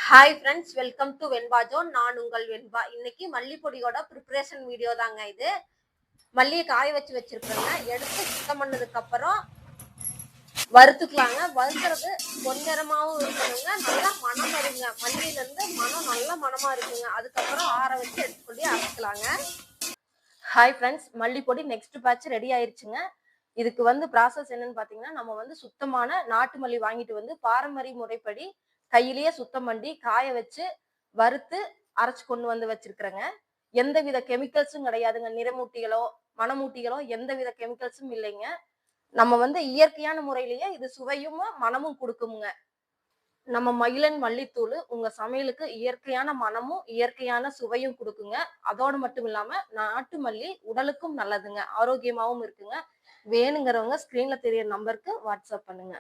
Hi friends, welcome to Venba zone. நான் உங்கள் வெண்பா. இன்னைக்கு மல்லிப்பொடியோட ப்ரிப்பரேஷன் வீடியோ தாங்க இது. மல்லியை காய வச்சிருக்கிறேங்க. எடுத்து சுத்தம் பண்ணதுக்கு அப்புறம் வறுத்துக்கலாங்க. வறுக்கிறது பொன்னிறமாவும் இருக்கணுங்க. நல்லா மனம் வருங்க. மல்லியில இருந்து மனம் நல்ல மனமா இருக்குங்க. அதுக்கப்புறம் ஆற வச்சு எடுத்துக்கொண்டு அரைக்கலாங்க. ஹாய் ஃப்ரெண்ட்ஸ், மல்லிப்பொடி நெக்ஸ்ட் பேட்ச் ரெடி ஆயிருச்சுங்க. இதுக்கு ப்ராசஸ் என்னன்னு பாத்தீங்கன்னா, நம்ம சுத்தமான நாட்டு மல்லி வாங்கிட்டு பாரம்பரிய முறைப்படி கையிலேயே சுத்தம் பண்ணி காய வச்சு வறுத்து அரைச்சு கொண்டு வச்சிருக்கிறேங்க. எந்தவித கெமிக்கல்ஸும் கிடையாதுங்க. நிறமூட்டிகளோ மணமூட்டிகளோ எந்தவித கெமிக்கல்ஸும் இல்லைங்க. நம்ம இயற்கையான முறையிலேயே இது சுவையும் மனமும் கொடுக்குமுங்க. நம்ம மகிழன் மல்லித்தூள் உங்க சமையலுக்கு இயற்கையான மனமும் இயற்கையான சுவையும் கொடுக்குங்க. அதோடு மட்டும் இல்லாம நாட்டு மல்லி உடலுக்கும் நல்லதுங்க. ஆரோக்கியமாவும் இருக்குங்க. வேணுங்கிறவங்க ஸ்கிரீன்ல தெரியற நம்பருக்கு வாட்ஸ்அப் பண்ணுங்க.